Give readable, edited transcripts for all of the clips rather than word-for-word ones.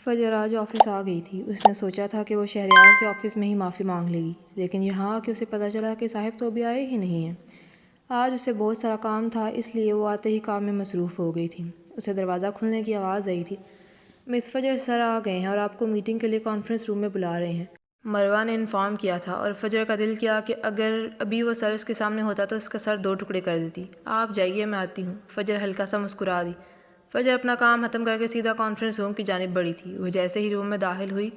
فجر آج آفس آ گئی تھی۔ اس نے سوچا تھا کہ وہ شہریار سے آفس میں ہی معافی مانگ لے گی، لیکن یہاں آ کے اسے پتہ چلا کہ صاحب تو ابھی آئے ہی نہیں ہیں۔ آج اسے بہت سارا کام تھا، اس لیے وہ آتے ہی کام میں مصروف ہو گئی تھی۔ اسے دروازہ کھلنے کی آواز آئی تھی۔ مس فجر سر آ گئے ہیں اور آپ کو میٹنگ کے لیے کانفرنس روم میں بلا رہے ہیں، مروہ نے انفارم کیا تھا، اور فجر کا دل کیا کہ اگر ابھی وہ سر اس کے سامنے ہوتا تو اس کا سر 2 ٹکڑے کر دیتی۔ آپ جائیے، میں آتی ہوں۔ فجر ہلکا سا مسکرا دی۔ فجر اپنا کام ختم کر کے سیدھا کانفرنس روم کی جانب بڑھی تھی۔ وہ جیسے ہی روم میں داخل ہوئی،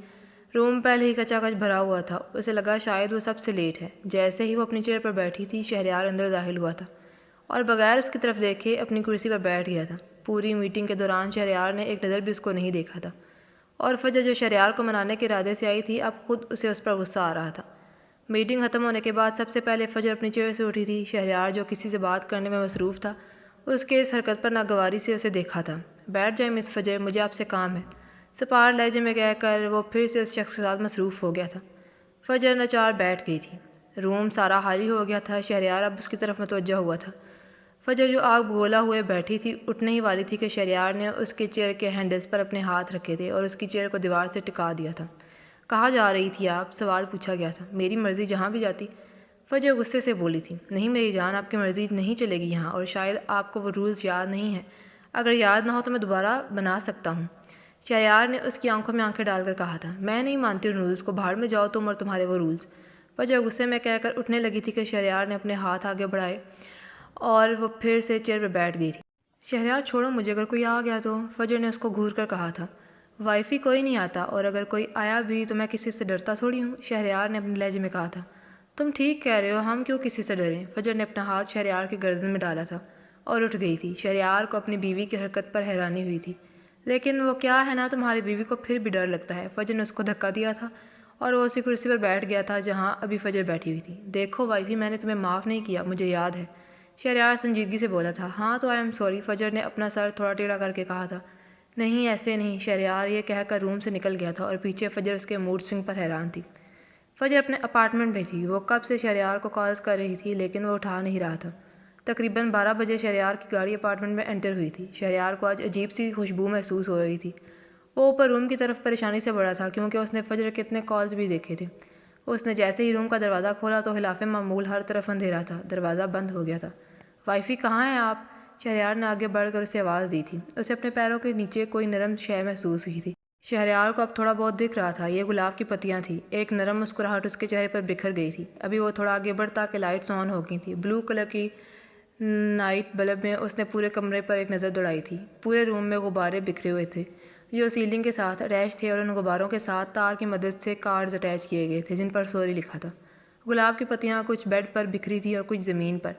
روم پہلے ہی کچا کچ بھرا ہوا تھا۔ اسے لگا شاید وہ سب سے لیٹ ہے۔ جیسے ہی وہ اپنی چیئر پر بیٹھی تھی، شہریار اندر داخل ہوا تھا اور بغیر اس کی طرف دیکھے اپنی کرسی پر بیٹھ گیا تھا۔ پوری میٹنگ کے دوران شہریار نے ایک نظر بھی اس کو نہیں دیکھا تھا، اور فجر جو شہریار کو منانے کے ارادے سے آئی تھی، اب خود اسے اس پر غصہ آ رہا تھا۔ میٹنگ ختم ہونے کے بعد سب سے پہلے فجر اپنی چیئر سے اٹھی تھی۔ شہریار جو کسی سے بات کرنے میں مصروف تھا، اس کے اس حرکت پر ناگواری سے اسے دیکھا تھا۔ بیٹھ جائیں مس فجر، مجھے آپ سے کام ہے، سپار لہجے میں کہہ کر وہ پھر سے اس شخص کے ساتھ مصروف ہو گیا تھا۔ فجر ناچار بیٹھ گئی تھی۔ روم سارا خالی ہو گیا تھا۔ شہریار اب اس کی طرف متوجہ ہوا تھا۔ فجر جو آگ بگولا ہوئے بیٹھی تھی، اٹھنے ہی والی تھی کہ شہریار نے اس کے چیئر کے ہینڈلز پر اپنے ہاتھ رکھے تھے اور اس کی چیئر کو دیوار سے ٹکا دیا تھا۔ کہاں جا رہی تھی آپ؟ سوال پوچھا گیا تھا۔ میری مرضی، جہاں بھی جاتی، فجر غصے سے بولی تھی۔ نہیں میری جان، آپ کی مرضی نہیں چلے گی یہاں، اور شاید آپ کو وہ رولز یاد نہیں ہیں۔ اگر یاد نہ ہو تو میں دوبارہ بنا سکتا ہوں۔ شہریار نے اس کی آنکھوں میں آنکھیں ڈال کر کہا تھا۔ میں نہیں مانتی ان رولز کو، باہر میں جاؤ تم اور تمہارے وہ رولز۔ فجر غصے میں کہہ کر اٹھنے لگی تھی کہ شہریار نے اپنے ہاتھ آگے بڑھائے اور وہ پھر سے چیئر پر بیٹھ گئی تھی۔ شہریار چھوڑو مجھے، اگر کوئی آ گیا تو، فجر نے اس کو گھور کر کہا تھا۔ وائفی کوئی نہیں آتا، اور اگر کوئی آیا بھی تو میں کسی سے ڈرتا تھوڑی ہوں، شہریار نے اپنے لہجے میں کہا تھا۔ تم ٹھیک کہہ رہے ہو، ہم کیوں کسی سے ڈریں؟ فجر نے اپنا ہاتھ شہریار کی گردن میں ڈالا تھا اور اٹھ گئی تھی۔ شہریار کو اپنی بیوی کی حرکت پر حیرانی ہوئی تھی۔ لیکن وہ کیا ہے نا، تمہاری بیوی کو پھر بھی ڈر لگتا ہے۔ فجر نے اس کو دھکا دیا تھا اور وہ اسی کرسی پر بیٹھ گیا تھا جہاں ابھی فجر بیٹھی ہوئی تھی۔ دیکھو وائفی، میں نے تمہیں معاف نہیں کیا، مجھے یاد ہے، شہریار سنجیدگی سے بولا تھا۔ ہاں تو آئی ایم سوری، فجر نے اپنا سر تھوڑا ٹیڑھا کر کے کہا تھا۔ نہیں ایسے نہیں، شہریار یہ کہہ کر روم سے نکل گیا تھا، اور پیچھے فجر اس کے موڈ سوئنگ پر حیران تھی۔ فجر اپنے اپارٹمنٹ میں تھی۔ وہ کب سے شہریار کو کالز کر رہی تھی، لیکن وہ اٹھا نہیں رہا تھا۔ تقریباً 12 بجے شہریار کی گاڑی اپارٹمنٹ میں انٹر ہوئی تھی۔ شہریار کو آج عجیب سی خوشبو محسوس ہو رہی تھی۔ وہ اوپر روم کی طرف پریشانی سے بڑھا تھا، کیونکہ اس نے فجر کے اتنے کالز بھی دیکھے تھے۔ اس نے جیسے ہی روم کا دروازہ کھولا تو خلاف معمول ہر طرف اندھیرا تھا، دروازہ بند ہو گیا تھا۔ وائفی کہاں ہیں آپ؟ شہریار نے آگے بڑھ کر اسے آواز دی تھی۔ اسے اپنے پیروں کے نیچے کوئی نرم شے محسوس ہوئی تھی۔ شہریار کو اب تھوڑا بہت دکھ رہا تھا، یہ گلاب کی پتیاں تھیں۔ ایک نرم مسکراہٹ اس کے چہرے پر بکھر گئی تھی۔ ابھی وہ تھوڑا آگے بڑھتا کہ لائٹس آن ہو گئی تھیں۔ بلو کلر کی نائٹ بلب میں اس نے پورے کمرے پر ایک نظر دوڑائی تھی۔ پورے روم میں غبارے بکھرے ہوئے تھے جو سیلنگ کے ساتھ اٹیچ تھے، اور ان غباروں کے ساتھ تار کی مدد سے کارڈز اٹیچ کیے گئے تھے جن پر سوری لکھا تھا۔ گلاب کی پتیاں کچھ بیڈ پر بکھری تھیں اور کچھ زمین پر،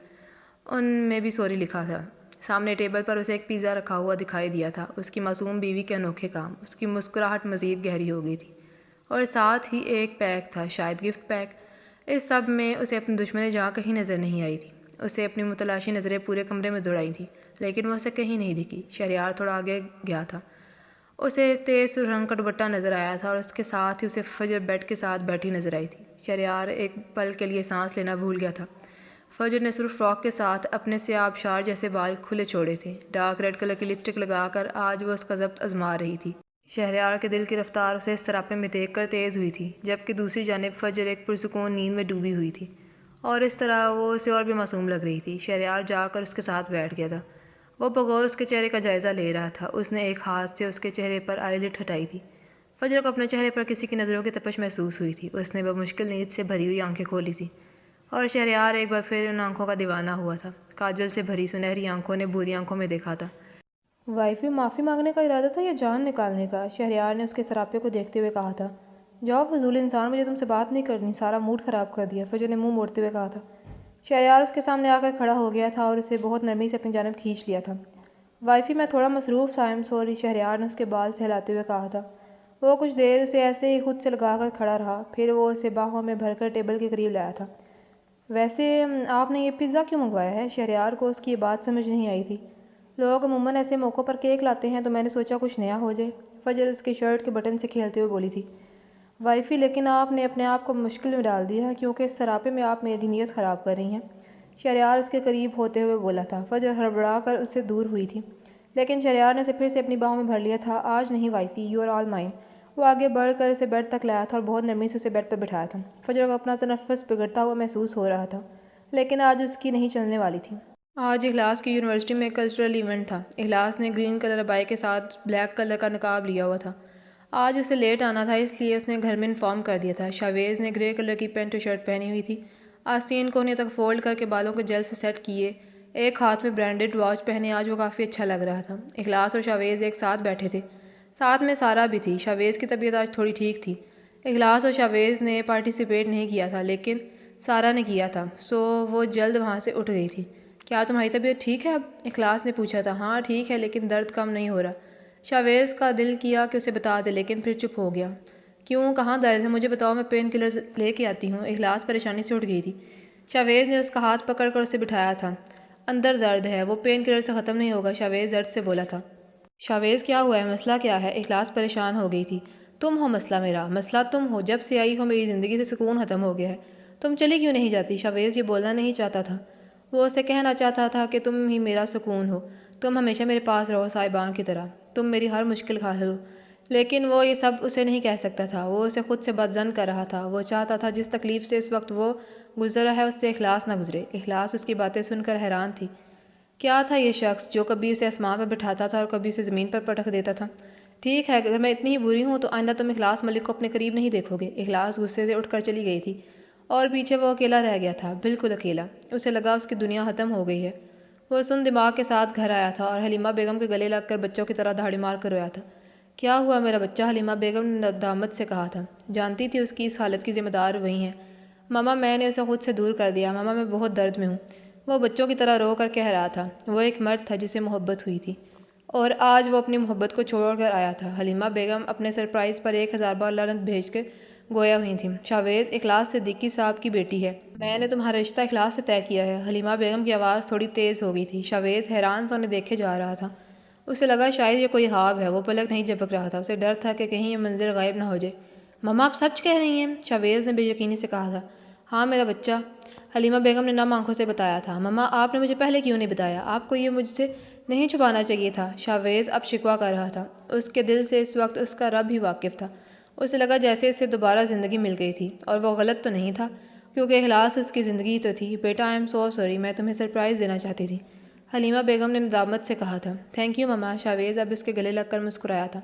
ان میں بھی سوری لکھا تھا۔ سامنے ٹیبل پر اسے ایک پیزا رکھا ہوا دکھائی دیا تھا۔ اس کی معصوم بیوی کے انوکھے کام۔ اس کی مسکراہٹ مزید گہری ہو گئی تھی، اور ساتھ ہی ایک پیک تھا، شاید گفٹ پیک۔ اس سب میں اسے اپنی دشمن جہاں کہیں نظر نہیں آئی تھی۔ اسے اپنی متلاشی نظریں پورے کمرے میں دوڑائی تھیں، لیکن وہ اسے کہیں نہیں دکھی۔ شہریار تھوڑا آگے گیا تھا۔ اسے تیز سرخ رنگ کا دوپٹہ نظر آیا تھا، اور اس کے ساتھ ہی اسے فجر بیڈ کے ساتھ بیٹھی نظر آئی تھی۔ شہریار ایک پل کے لیے سانس لینا بھول گیا تھا۔ فجر نے سرخ فراک کے ساتھ اپنے سیاہ آبشار جیسے بال کھلے چھوڑے تھے۔ ڈارک ریڈ کلر کی لپسٹک لگا کر آج وہ اس کا ضبط آزما رہی تھی۔ شہریار کے دل کی رفتار اسے اس سراپے میں دیکھ کر تیز ہوئی تھی، جبکہ دوسری جانب فجر ایک پرسکون نیند میں ڈوبی ہوئی تھی، اور اس طرح وہ اسے اور بھی معصوم لگ رہی تھی۔ شہریار جا کر اس کے ساتھ بیٹھ گیا تھا۔ وہ بغور اس کے چہرے کا جائزہ لے رہا تھا۔ اس نے ایک ہاتھ سے اس کے چہرے پر آئی لڈ ہٹائی تھی۔ فجر کو اپنے چہرے پر کسی کی نظروں کی تپش محسوس ہوئی تھی۔ اس نے بمشکل نیند سے بھری ہوئی آنکھیں کھولی تھیں، اور شہریار ایک بار پھر ان آنکھوں کا دیوانہ ہوا تھا۔ کاجل سے بھری سنہری آنکھوں نے بھوری آنکھوں میں دیکھا تھا۔ وائفی، معافی مانگنے کا ارادہ تھا یا جان نکالنے کا؟ شہریار نے اس کے سراپے کو دیکھتے ہوئے کہا تھا۔ جاؤ فضول انسان، مجھے تم سے بات نہیں کرنی، سارا موڈ خراب کر دیا، فجر نے منہ موڑتے ہوئے کہا تھا۔ شہریار اس کے سامنے آ کر کھڑا ہو گیا تھا اور اسے بہت نرمی سے اپنی جانب کھینچ لیا تھا۔ وائفی، میں تھوڑا مصروف تھا، آئی ایم سوری، شہریار نے اس کے بال سہلاتے ہوئے کہا تھا۔ وہ کچھ دیر اسے ایسے ہی خود سے لگا کر کھڑا رہا، پھر وہ اسے باہوں میں بھر کر ٹیبل کے قریب لایا تھا۔ ویسے آپ نے یہ پیزا کیوں منگوایا ہے؟ شہریار کو اس کی یہ بات سمجھ نہیں آئی تھی۔ لوگ عموماً ایسے موقعوں پر کیک لاتے ہیں، تو میں نے سوچا کچھ نیا ہو جائے، فجر اس کے شرٹ کے بٹن سے کھیلتے ہوئے بولی تھی۔ وائفی، لیکن آپ نے اپنے آپ کو مشکل میں ڈال دیا ہے، کیونکہ اس سراپے میں آپ میری نیت خراب کر رہی ہیں، شہریار اس کے قریب ہوتے ہوئے بولا تھا۔ فجر ہڑبڑا کر اس سے دور ہوئی تھی، لیکن شہریار نے اسے پھر سے اپنی باہوں میں بھر لیا تھا۔ آج نہیں وائفی، یو آر آل مائن۔ وہ آگے بڑھ کر اسے بیڈ تک لایا تھا اور بہت نرمی سے اسے بیڈ پر بٹھایا تھا۔ فجر کو اپنا تنفس بگڑتا ہوا محسوس ہو رہا تھا، لیکن آج اس کی نہیں چلنے والی تھی۔ آج اخلاص کی یونیورسٹی میں کلچرل ایونٹ تھا۔ اخلاص نے گرین کلر ابائی کے ساتھ بلیک کلر کا نقاب لیا ہوا تھا۔ آج اسے لیٹ آنا تھا، اس لیے اس نے گھر میں انفارم کر دیا تھا۔ شاویز نے گرے کلر کی پینٹ اور شرٹ پہنی ہوئی تھی، آستین کو انہیں تک فولڈ کر کے بالوں کو جیل سے سیٹ کیے، ایک ہاتھ میں برانڈڈ واچ پہنے آج وہ کافی اچھا لگ رہا تھا۔ اخلاص اور شاویز ایک ساتھ بیٹھے تھے، ساتھ میں سارا بھی تھی۔ شاویز کی طبیعت آج تھوڑی ٹھیک تھی۔ اخلاص اور شاویز نے پارٹیسپیٹ نہیں کیا تھا، لیکن سارا نے کیا تھا، سو وہ جلد وہاں سے اٹھ گئی تھی۔ کیا تمہاری طبیعت ٹھیک ہے اب؟ اخلاص نے پوچھا تھا۔ ہاں ٹھیک ہے، لیکن درد کم نہیں ہو رہا۔ شاویز کا دل کیا کہ اسے بتا دے، لیکن پھر چپ ہو گیا۔ کیوں، کہاں درد ہے؟ مجھے بتاؤ، میں پین کلرز لے کے آتی ہوں۔ اخلاص پریشانی سے اٹھ گئی تھی۔ شاویز نے اس کا ہاتھ پکڑ کر اسے بٹھایا تھا۔ اندر درد ہے، وہ پین کلر سے ختم نہیں ہوگا، شاویز درد سے بولا تھا۔ شاویز کیا ہوا ہے؟ مسئلہ کیا ہے؟ اخلاص پریشان ہو گئی تھی۔ تم ہو مسئلہ، میرا مسئلہ تم ہو۔ جب سے آئی ہو میری زندگی سے سکون ختم ہو گیا ہے۔ تم چلی کیوں نہیں جاتی؟ شاویز یہ بولنا نہیں چاہتا تھا، وہ اسے کہنا چاہتا تھا کہ تم ہی میرا سکون ہو، تم ہمیشہ میرے پاس رہو صاحبان کی طرح، تم میری ہر مشکل حل ہو۔ لیکن وہ یہ سب اسے نہیں کہہ سکتا تھا، وہ اسے خود سے بدظن کر رہا تھا۔ وہ چاہتا تھا جس تکلیف سے اس وقت وہ گزر رہا ہے اس سے اخلاص نہ گزرے۔ اخلاص اس کی باتیں سن کر حیران تھی۔ کیا تھا یہ شخص جو کبھی اسے آسمان پر بٹھاتا تھا اور کبھی اسے زمین پر پٹک دیتا تھا؟ ٹھیک ہے، اگر میں اتنی ہی بری ہوں تو آئندہ تم اخلاص ملک کو اپنے قریب نہیں دیکھو گے۔ اخلاص غصے سے اٹھ کر چلی گئی تھی اور پیچھے وہ اکیلا رہ گیا تھا، بالکل اکیلا۔ اسے لگا اس کی دنیا ختم ہو گئی ہے۔ وہ سن دماغ کے ساتھ گھر آیا تھا اور حلیمہ بیگم کے گلے لگ کر بچوں کی طرح دھاڑی مار کر رویا تھا۔ کیا ہوا میرا بچہ؟ حلیمہ بیگم نے ندامت سے کہا تھا۔ جانتی تھی اس کی اس حالت کی ذمہ دار وہی ہیں۔ ماما، میں نے اسے خود سے دور کر دیا، ماما میں بہت درد میں ہوں۔ وہ بچوں کی طرح رو کر کہہ رہا تھا۔ وہ ایک مرد تھا جسے محبت ہوئی تھی اور آج وہ اپنی محبت کو چھوڑ کر آیا تھا۔ حلیمہ بیگم اپنے سرپرائز پر 1000 بار لعنت بھیج کے گویا ہوئی تھیں۔ شاویز اخلاص صدیقی صاحب کی بیٹی ہے۔ میں نے تمہارا رشتہ اخلاص سے طے کیا ہے۔ حلیمہ بیگم کی آواز تھوڑی تیز ہو گئی تھی۔ شاویز حیران سا انہیں دیکھے جا رہا تھا۔ اسے لگا شاید یہ کوئی خواب ہے، وہ پلک نہیں جھپک رہا تھا۔ اسے ڈر تھا کہ کہیں یہ منظر غائب نہ ہو جائے۔ ماما، آپ سچ کہہ رہی ہیں؟ شاویز نے بے یقینی سے کہا تھا۔ ہاں میرا بچہ، حلیمہ بیگم نے نم آنکھوں سے بتایا تھا۔ ماما، آپ نے مجھے پہلے کیوں نہیں بتایا؟ آپ کو یہ مجھ سے نہیں چھپانا چاہیے تھا۔ شاویز اب شکوہ کر رہا تھا۔ اس کے دل سے اس وقت اس کا رب ہی واقف تھا۔ اسے لگا جیسے اسے دوبارہ زندگی مل گئی تھی، اور وہ غلط تو نہیں تھا، کیونکہ اخلاص اس کی زندگی تو تھی۔ بیٹا، آئی ایم سو سوری، میں تمہیں سرپرائز دینا چاہتی تھی، حلیمہ بیگم نے ندامت سے کہا تھا۔ تھینک یو ماما۔ شاویز اب اس کے گلے لگ کر مسکرایا تھا،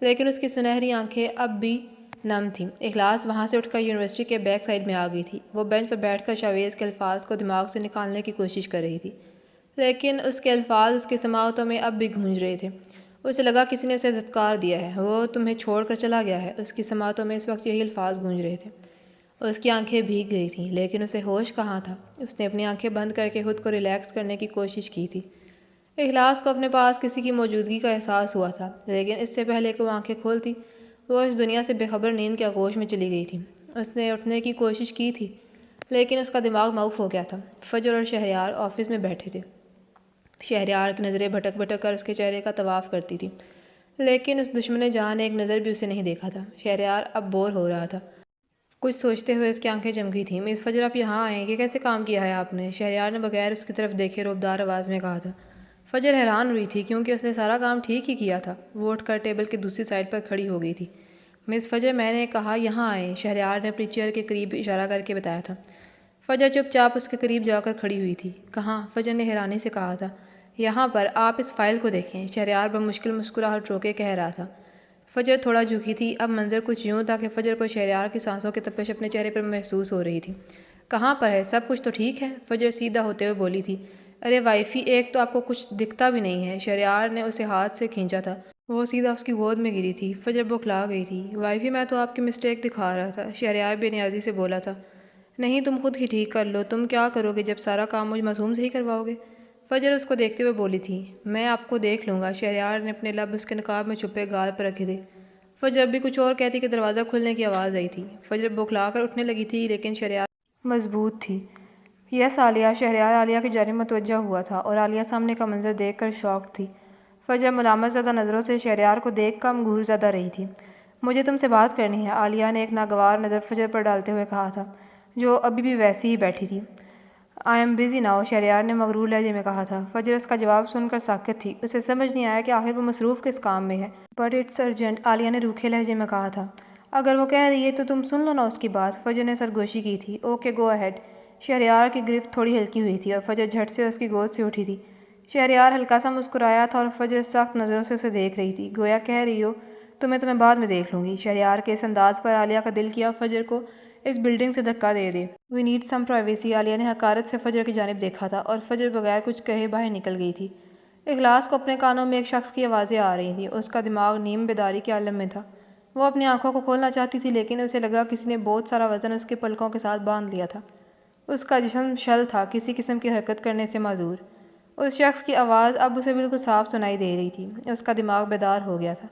لیکن اس کی سنہری آنکھیں اب بھی نم تھیں۔ اخلاص وہاں سے اٹھ کر یونیورسٹی کے بیک سائڈ میں آ گئی تھی۔ وہ بینچ پر بیٹھ کر شاویز کے الفاظ کو دماغ سے نکالنے کی کوشش کر رہی تھی، لیکن اس کے الفاظ اس کی سماعتوں میں اب بھی گونج رہے تھے۔ اسے لگا کسی نے اسے دھتکار دیا ہے، وہ تمہیں چھوڑ کر چلا گیا ہے۔ اس کی سماعتوں میں اس وقت یہی الفاظ گونج رہے تھے۔ اس کی آنکھیں بھیگ گئی تھیں، لیکن اسے ہوش کہاں تھا۔ اس نے اپنی آنکھیں بند کر کے خود کو ریلیکس کرنے کی کوشش کی تھی۔ اخلاص کو اپنے پاس کسی کی موجودگی کا احساس ہوا تھا، لیکن اس سے پہلے کہ وہ آنکھیں کھولتی، وہ اس دنیا سے بے خبر نیند کے آغوش میں چلی گئی تھی۔ اس نے اٹھنے کی کوشش کی تھی، لیکن اس کا دماغ معاف ہو گیا تھا۔ فجر اور شہریار آفس میں بیٹھے تھے۔ شہریار کی نظریں بھٹک بھٹک کر اس کے چہرے کا طواف کرتی تھی، لیکن اس دشمن جہاں نے ایک نظر بھی اسے نہیں دیکھا تھا۔ شہریار اب بور ہو رہا تھا۔ کچھ سوچتے ہوئے اس کی آنکھیں چمکی تھیں۔ مس فجر، آپ یہاں آئیں، یہ کیسے کام کیا ہے آپ نے؟ شہریار نے بغیر اس کی طرف دیکھے روبدار آواز میں کہا تھا۔ فجر حیران ہوئی تھی، کیونکہ اس نے سارا کام ٹھیک ہی کیا تھا۔ وہ اٹھ کر ٹیبل کی دوسری سائڈ پر کھڑی ہو گئی تھی۔ مس فجر، میں نے کہا یہاں آئیں، شہریار نے اپنی چیئر کے قریب اشارہ کر کے بتایا تھا۔ فجر چپ چاپ اس کے قریب جا کر کھڑی ہوئی تھی۔ کہاں؟ فجر نے حیرانی سے کہا تھا۔ یہاں پر، آپ اس فائل کو دیکھیں، شہریار بمشکل مسکراہٹ روکے کہہ رہا تھا۔ فجر تھوڑا جھکی تھی۔ اب منظر کچھ یوں تھا کہ فجر کو شہریار کی سانسوں کی تپش اپنے چہرے پر محسوس ہو رہی تھی۔ کہاں پر ہے؟ سب کچھ تو ٹھیک ہے؟ فجر سیدھا ہوتے ہوئے بولی تھی۔ ارے وائفی، ایک تو آپ کو کچھ دکھتا بھی نہیں ہے۔ شہریار نے اسے ہاتھ سے کھینچا تھا۔ وہ سیدھا اس کی گود میں گری تھی۔ فجر بوکھلا گئی تھی۔ وائفی، میں تو آپ کی مسٹیک دکھا رہا تھا، شہریار بے نیازی سے بولا تھا۔ نہیں، تم خود ہی ٹھیک کر لو۔ تم کیا کرو گے جب سارا کام مجھ معصوم سے ہی کرواؤ گے؟ فجر اس کو دیکھتے ہوئے بولی تھی۔ میں آپ کو دیکھ لوں گا۔ شہریار نے اپنے لب اس کے نقاب میں چھپے گال پر رکھے تھے۔ فجر اب بھی کچھ اور کہتی کہ دروازہ کھلنے کی آواز آئی تھی۔ فجر بوکھلا کر اٹھنے لگی تھی، لیکن شہریار مضبوط تھی۔ یس عالیہ۔ شہریار عالیہ کی جانب متوجہ ہوا تھا اور عالیہ سامنے کا منظر دیکھ کر شاکڈ تھی۔ فجر ملامت زدہ نظروں سے شہریار کو دیکھ کم گور زدہ رہی تھی۔ مجھے تم سے بات کرنی ہے، عالیہ نے ایک ناگوار نظر فجر پر ڈالتے ہوئے کہا تھا، جو ابھی بھی ویسی ہی بیٹھی تھی۔ I am busy now, Shahryar نے مغرور لہجے میں کہا تھا۔ فجر اس کا جواب سن کر ساکت تھی۔ اسے سمجھ نہیں آیا کہ آخر وہ مصروف کس کام میں ہے۔ بٹ اٹس ارجنٹ، عالیہ نے روکھے لہجے میں کہا تھا۔ اگر وہ کہہ رہی ہے تو تم سن لو نا اس کی بات۔ فجر نے سرگوشی کی تھی۔ Okay go ahead. شہریار کی گرفت تھوڑی ہلکی ہوئی تھی اور فجر جھٹ سے اس کی گود سے اٹھی تھی۔ شہریار ہلکا سا مسکرایا تھا اور فجر سخت نظروں سے اسے دیکھ رہی تھی، گویا کہہ رہی ہو تمہیں بعد میں دیکھ لوں گی۔ شہریار کے اس انداز پر عالیہ کا دل کیا فجر کو اس بلڈنگ سے دھکا دے دے۔ We need some privacy. عالیہ نے حقارت سے فجر کی جانب دیکھا تھا اور فجر بغیر کچھ کہے باہر نکل گئی تھی۔ اخلاص کو اپنے کانوں میں ایک شخص کی آوازیں آ رہی تھیں۔ اس کا دماغ نیم بیداری کے عالم میں تھا۔ وہ اپنی آنکھوں کو کھولنا چاہتی تھی لیکن اسے لگا کسی نے بہت سارا وزن اس کے پلکوں کے ساتھ باندھ لیا تھا۔ اس کا جسم شل تھا، کسی قسم کی حرکت کرنے سے معذور۔ اس شخص کی آواز اب اسے بالکل صاف سنائی دے رہی تھی۔ اس کا دماغ بیدار ہو گیا تھا۔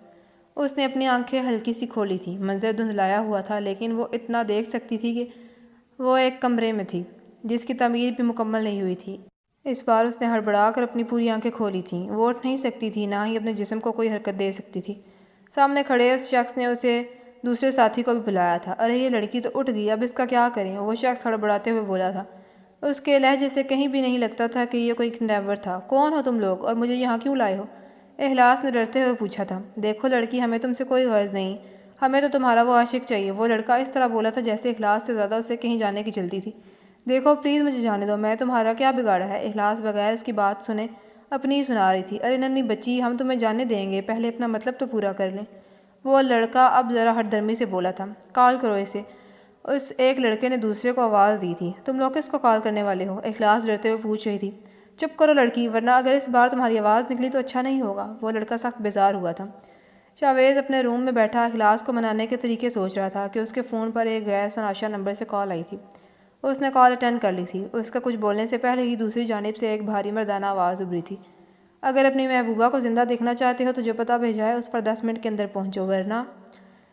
اس نے اپنی آنکھیں ہلکی سی کھولی تھیں۔ منظر دھندلایا ہوا تھا لیکن وہ اتنا دیکھ سکتی تھی کہ وہ ایک کمرے میں تھی جس کی تعمیر بھی مکمل نہیں ہوئی تھی۔ اس بار اس نے ہڑبڑا کر اپنی پوری آنکھیں کھولی تھیں۔ وہ اٹھ نہیں سکتی تھی، نہ ہی اپنے جسم کو کوئی حرکت دے سکتی تھی۔ سامنے کھڑے اس شخص نے اسے دوسرے ساتھی کو بھی بلایا تھا۔ ارے یہ لڑکی تو اٹھ گئی، اب اس کا کیا کریں؟ وہ شخص ہڑبڑاتے ہوئے بولا تھا۔ اس کے لہجے سے کہیں بھی نہیں لگتا تھا کہ یہ کوئی کنڈیمور تھا۔ کون ہو تم لوگ اور مجھے یہاں کیوں لائے ہو؟ اخلاص نے ڈرتے ہوئے پوچھا تھا۔ دیکھو لڑکی، ہمیں تم سے کوئی غرض نہیں، ہمیں تو تمہارا وہ عاشق چاہیے۔ وہ لڑکا اس طرح بولا تھا جیسے اخلاص سے زیادہ اسے کہیں جانے کی چلتی تھی۔ دیکھو پلیز مجھے جانے دو، میں تمہارا کیا بگاڑا ہے؟ اخلاص بغیر اس کی بات سنے اپنی ہی سنا رہی تھی۔ ارے ننھی بچی، ہم تمہیں جانے دیں گے، پہلے اپنا مطلب تو پورا کر لیں۔ وہ لڑکا اب ذرا ہٹ درمی سے بولا تھا۔ کال کرو اسے۔ اس ایک لڑکے نے دوسرے کو آواز دی تھی۔ تم لوگ کس کو کال کرنے والے ہو؟ اخلاص ڈرتے ہوئے پوچھ رہی تھی۔ چپ کرو لڑکی، ورنہ اگر اس بار تمہاری آواز نکلی تو اچھا نہیں ہوگا۔ وہ لڑکا سخت بیزار ہوا تھا۔ شاویز اپنے روم میں بیٹھا اخلاص کو منانے کے طریقے سوچ رہا تھا کہ اس کے فون پر ایک غیر شناسا نمبر سے کال آئی تھی۔ اس نے کال اٹینڈ کر لی تھی۔ اس کا کچھ بولنے سے پہلے ہی دوسری جانب سے ایک بھاری مردانہ آواز ابھری تھی۔ اگر اپنی محبوبہ کو زندہ دیکھنا چاہتے ہو تو جو پتہ بھیجا ہے اس پر 10 منٹ کے اندر پہنچو، ورنہ…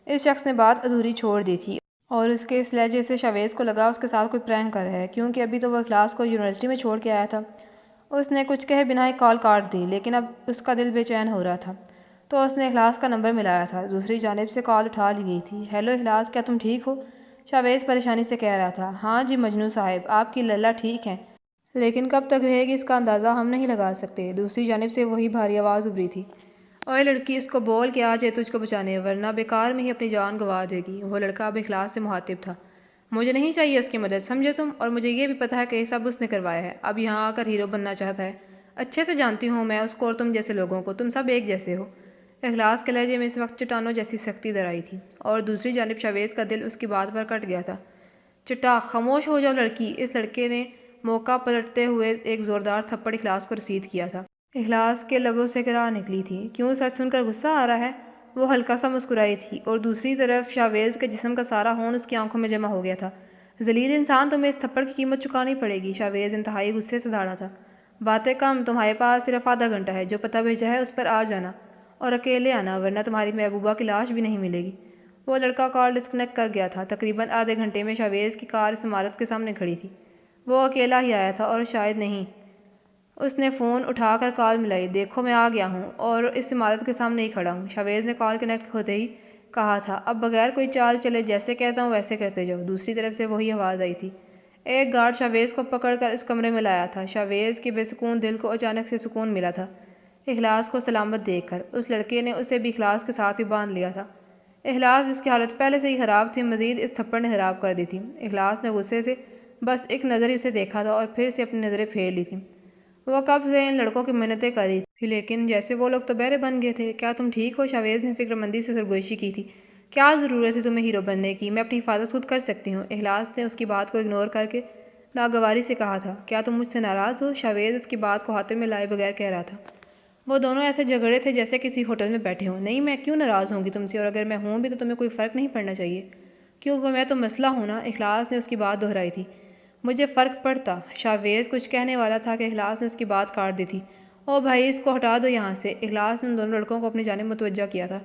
اس شخص نے بات ادھوری چھوڑ دی تھی اور اس کے اس لہجے سے شاویز کو لگا اس کے ساتھ کوئی پرینک کر رہا ہے، کیونکہ ابھی تو وہ اخلاص کو یونیورسٹی میں چھوڑ کے آیا تھا۔ اس نے کچھ کہے بنا ہی کال کاٹ دی، لیکن اب اس کا دل بے چین ہو رہا تھا تو اس نے اخلاص کا نمبر ملایا تھا۔ دوسری جانب سے کال اٹھا لی گئی تھی۔ ہیلو اخلاص، کیا تم ٹھیک ہو؟ شاویز پریشانی سے کہہ رہا تھا۔ ہاں جی مجنوں صاحب، آپ کی للہ ٹھیک ہیں، لیکن کب تک رہے گی اس کا اندازہ ہم نہیں لگا سکتے۔ دوسری جانب سے وہی بھاری آواز ابھری تھی۔ اوے لڑکی، اس کو بول کہ آ جائے تجھ کو بچانے، ورنہ بیکار میں ہی اپنی جان گنوا دے گی۔ وہ لڑکا اب اخلاص سے مخاطب تھا۔ مجھے نہیں چاہیے اس کی مدد، سمجھے تم، اور مجھے یہ بھی پتہ ہے کہ یہ سب اس نے کروایا ہے۔ اب یہاں آ کر ہیرو بننا چاہتا ہے۔ اچھے سے جانتی ہوں میں اس کو اور تم جیسے لوگوں کو، تم سب ایک جیسے ہو۔ اخلاص کے لہجے میں اس وقت چٹانوں جیسی سختی در آئی تھی اور دوسری جانب شاویز کا دل اس کی بات پر کٹ گیا تھا۔ چٹا خاموش ہو جاؤ لڑکی۔ اس لڑکے نے موقع پلٹتے ہوئے ایک زوردار تھپڑ اخلاص کو رسید کیا تھا۔ اخلاص کے لبوں سے گراہ نکلی تھی۔ کیوں، سچ سن کر غصہ آ رہا ہے؟ وہ ہلکا سا مسکرائی تھی اور دوسری طرف شاویز کے جسم کا سارا خون اس کی آنکھوں میں جمع ہو گیا تھا۔ ذلیل انسان، تمہیں اس تھپڑ کی قیمت چکانی پڑے گی۔ شاویز انتہائی غصے سے دھاڑا تھا۔ باتیں کم، تمہارے پاس صرف آدھا گھنٹہ ہے، جو پتہ بھیجا ہے اس پر آ جانا اور اکیلے آنا، ورنہ تمہاری محبوبہ کی لاش بھی نہیں ملے گی۔ وہ لڑکا کال ڈسکنیکٹ کر گیا تھا۔ تقریباً آدھے گھنٹے میں شاویز کی کار اس عمارت کے سامنے کھڑی تھی۔ وہ اکیلا ہی آیا تھا اور شاید نہیں۔ اس نے فون اٹھا کر کال ملائی۔ دیکھو میں آ گیا ہوں اور اس عمارت کے سامنے ہی کھڑا ہوں، شاویز نے کال کنیکٹ ہوتے ہی کہا تھا۔ اب بغیر کوئی چال چلے، جیسے کہتا ہوں ویسے کرتے جاؤ۔ دوسری طرف سے وہی آواز آئی تھی۔ ایک گارڈ شاویز کو پکڑ کر اس کمرے میں لایا تھا۔ شاویز کے بے سکون دل کو اچانک سے سکون ملا تھا اخلاص کو سلامت دیکھ کر۔ اس لڑکے نے اسے بھی اخلاص کے ساتھ ہی باندھ لیا تھا۔ اخلاص جس کی حالت پہلے سے ہی خراب تھی، مزید اس تھپڑ نے خراب کر دی تھی۔ اخلاص نے غصے سے بس ایک نظر ہی اسے دیکھا تھا اور پھر سے اپنی نظریں پھیر لی تھیں۔ وہ کب سے ان لڑکوں کی منتیں کر رہی تھی، لیکن جیسے وہ لوگ تو بہرے بن گئے تھے۔ کیا تم ٹھیک ہو؟ شاویز نے فکر مندی سے سرگوشی کی تھی۔ کیا ضرورت ہے تمہیں ہیرو بننے کی؟ میں اپنی حفاظت خود کر سکتی ہوں۔ اخلاص نے اس کی بات کو اگنور کر کے ناگواری سے کہا تھا۔ کیا تم مجھ سے ناراض ہو؟ شاویز اس کی بات کو خاطر میں لائے بغیر کہہ رہا تھا۔ وہ دونوں ایسے جھگڑے تھے جیسے کسی ہوٹل میں بیٹھے ہوں۔ نہیں، میں کیوں ناراض ہوں گی تم سے، اور اگر میں ہوں بھی تو تمہیں کوئی فرق نہیں پڑنا چاہیے، کیونکہ میں تو مسئلہ ہوں نا۔ اخلاص نے اس کی بات دہرائی تھی۔ مجھے فرق پڑتا۔ شاویز کچھ کہنے والا تھا کہ اخلاص نے اس کی بات کاٹ دی تھی۔ او بھائی، اس کو ہٹا دو یہاں سے۔ اخلاص نے ان دونوں لڑکوں کو اپنی جانب متوجہ کیا تھا۔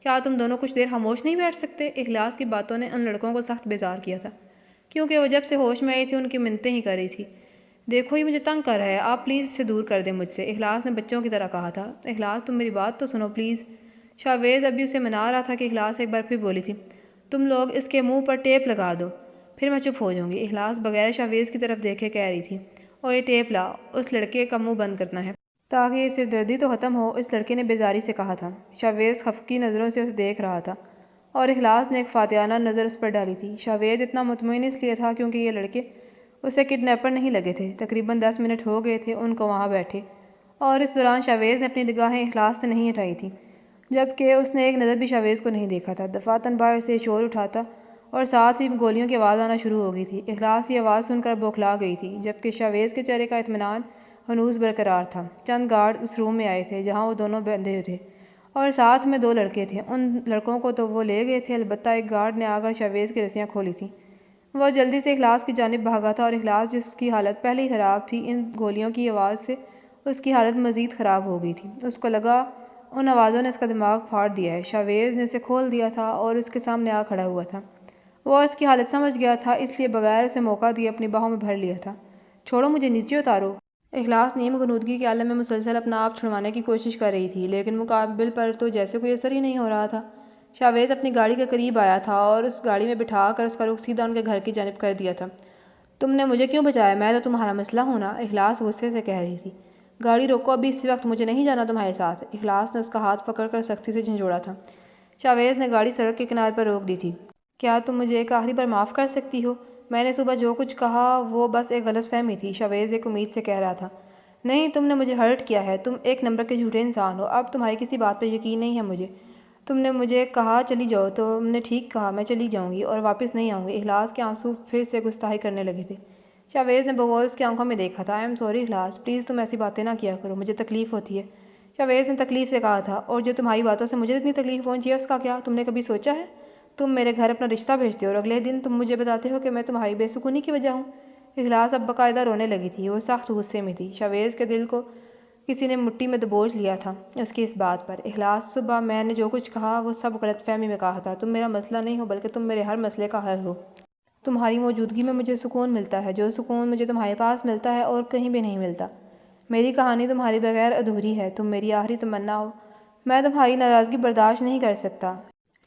کیا تم دونوں کچھ دیر خاموش نہیں بیٹھ سکتے؟ اخلاص کی باتوں نے ان لڑکوں کو سخت بیزار کیا تھا، کیونکہ وہ جب سے ہوش میں آئی تھی ان کی منتیں ہی کر رہی تھی۔ دیکھو یہ مجھے تنگ کر رہا ہے، آپ پلیز اسے دور کر دیں مجھ سے، اخلاص نے بچوں کی طرح کہا تھا۔ اخلاص تم میری بات تو سنو پلیز۔ شاویز ابھی اسے منا رہا تھا کہ اخلاص ایک بار پھر بولی تھی۔ تم لوگ اس کے منہ پر ٹیپ لگا دو، پھر میں چپ ہو جاؤں گی۔ اخلاص بغیر شاویز کی طرف دیکھے کہہ رہی تھی، اور یہ ٹیپ لا، اس لڑکے کا منہ بند کرنا ہے تاکہ یہ سردردی تو ختم ہو، اس لڑکے نے بیزاری سے کہا تھا۔ شاویز خفقی نظروں سے اسے دیکھ رہا تھا اور اخلاص نے ایک فاتحانہ نظر اس پر ڈالی تھی۔ شاویز اتنا مطمئن اس لیے تھا کیونکہ یہ لڑکے اسے کڈنیپر نہیں لگے تھے۔ تقریباً 10 منٹ ہو گئے تھے ان کو وہاں بیٹھے، اور اس دوران شاویز نے اپنی نگاہیں اخلاص سے نہیں ہٹائی تھیں، جبکہ اس نے ایک نظر بھی شاویز کو نہیں دیکھا تھا۔ دفعتاً باہر سے شور اٹھاتا اور ساتھ ہی گولیوں کی آواز آنا شروع ہو گئی تھی۔ اخلاص یہ آواز سن کر بوکھلا گئی تھی، جبکہ شاویز کے چہرے کا اطمینان ہنوز برقرار تھا۔ چند گارڈ اس روم میں آئے تھے جہاں وہ دونوں بندھے تھے، اور ساتھ میں 2 لڑکے تھے۔ ان لڑکوں کو تو وہ لے گئے تھے، البتہ ایک گارڈ نے آ کر شاویز کی رسیاں کھولی تھیں۔ وہ جلدی سے اخلاص کی جانب بھاگا تھا، اور اخلاص جس کی حالت پہلے ہی خراب تھی، ان گولیوں کی آواز سے اس کی حالت مزید خراب ہو گئی تھی۔ اس کو لگا ان آوازوں نے اس کا دماغ پھاڑ دیا ہے۔ شاویز نے اسے کھول دیا تھا اور اس کے سامنے آ کھڑا ہوا تھا۔ وہ اس کی حالت سمجھ گیا تھا، اس لیے بغیر اسے موقع دیے اپنی باہوں میں بھر لیا تھا۔ چھوڑو مجھے، نیچے اتارو۔ اخلاص نیم غنودگی کے عالم میں مسلسل اپنا آپ چھڑوانے کی کوشش کر رہی تھی، لیکن مقابل پر تو جیسے کوئی اثر ہی نہیں ہو رہا تھا۔ شاویز اپنی گاڑی کے قریب آیا تھا اور اس گاڑی میں بٹھا کر اس کا رخ سیدھا ان کے گھر کی جانب کر دیا تھا۔ تم نے مجھے کیوں بچایا؟ میں تو تمہارا مسئلہ ہوں نا، اخلاص غصے سے کہہ رہی تھی۔ گاڑی روکو ابھی، اسی وقت، مجھے نہیں جانا تمہارے ساتھ۔ اخلاص نے اس کا ہاتھ پکڑ کر سختی سے جھنجھوڑا تھا۔ شاویز نے گاڑی سڑک کے کنارے پر روک دی تھی۔ کیا تم مجھے ایک آخری بار معاف کر سکتی ہو؟ میں نے صبح جو کچھ کہا وہ بس ایک غلط فہمی تھی، شاویز ایک امید سے کہہ رہا تھا۔ نہیں، تم نے مجھے ہرٹ کیا ہے، تم ایک نمبر کے جھوٹے انسان ہو، اب تمہاری کسی بات پر یقین نہیں ہے مجھے۔ تم نے مجھے کہا چلی جاؤ، تو تم نے ٹھیک کہا، میں چلی جاؤں گی اور واپس نہیں آؤں گی۔ اخلاص کے آنسو پھر سے گستاخی کرنے لگے تھے۔ شاویز نے بغور اس کی آنکھوں میں دیکھا تھا۔ آئی ایم سوری اخلاص، پلیز تم ایسی باتیں نہ کیا کرو، مجھے تکلیف ہوتی ہے۔ شاویز نے تکلیف سے کہا تھا، اور جو تمہاری باتوں سے مجھے اتنی تکلیف پہنچی ہے اس کا کیا؟ تم نے کبھی سوچا ہے؟ تم میرے گھر اپنا رشتہ بھیجتے ہو اور اگلے دن تم مجھے بتاتے ہو کہ میں تمہاری بے سکونی کی وجہ ہوں۔ اخلاص اب باقاعدہ رونے لگی تھی، وہ سخت غصے میں تھی۔ شاویز کے دل کو کسی نے مٹی میں دبوچ لیا تھا اس کی اس بات پر۔ اخلاص، صبح میں نے جو کچھ کہا وہ سب غلط فہمی میں کہا تھا۔ تم میرا مسئلہ نہیں ہو، بلکہ تم میرے ہر مسئلے کا حل ہو۔ تمہاری موجودگی میں مجھے سکون ملتا ہے، جو سکون مجھے تمہارے پاس ملتا ہے اور کہیں بھی نہیں ملتا۔ میری کہانی تمہارے بغیر ادھوری ہے، تم میری آخری تمنا ہو۔ میں تمہاری ناراضگی برداشت نہیں کر سکتا۔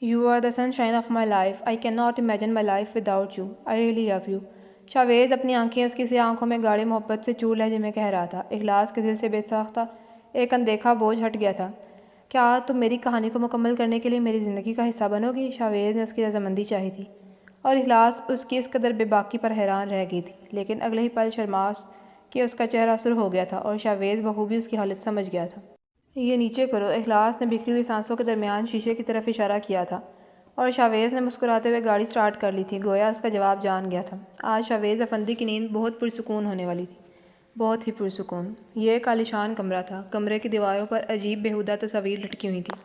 You are the sunshine of my life. I cannot imagine my life without you. I really love you. Shavez اپنی آنکھیں اس کی سیاہ آنکھوں میں گاڑے محبت سے چور لہجے میں کہہ رہا تھا۔ اخلاص کے دل سے بے ساختہ ایک اندیکھا بوجھ ہٹ گیا تھا۔ کیا تم میری کہانی کو مکمل کرنے کے لیے میری زندگی کا حصہ بنو گی؟ شاویز نے اس کی رضامندی چاہی تھی، اور اخلاص اس کی اس قدر بے باکی پر حیران رہ گئی تھی، لیکن اگلے ہی پل شرماس کہ اس کا چہرہ سرخ ہو گیا تھا، اور شاویز بخوبی اس کی حالت سمجھ گیا تھا۔ یہ نیچے کرو۔ اخلاص نے بکھری ہوئی سانسوں کے درمیان شیشے کی طرف اشارہ کیا تھا، اور شاویز نے مسکراتے ہوئے گاڑی سٹارٹ کر لی تھی، گویا اس کا جواب جان گیا تھا۔ آج شاویز افندی کی نیند بہت پرسکون ہونے والی تھی، بہت ہی پرسکون۔ یہ ایک عالیشان کمرہ تھا۔ کمرے کی دیواروں پر عجیب بیہودہ تصاویر لٹکی ہوئی تھیں۔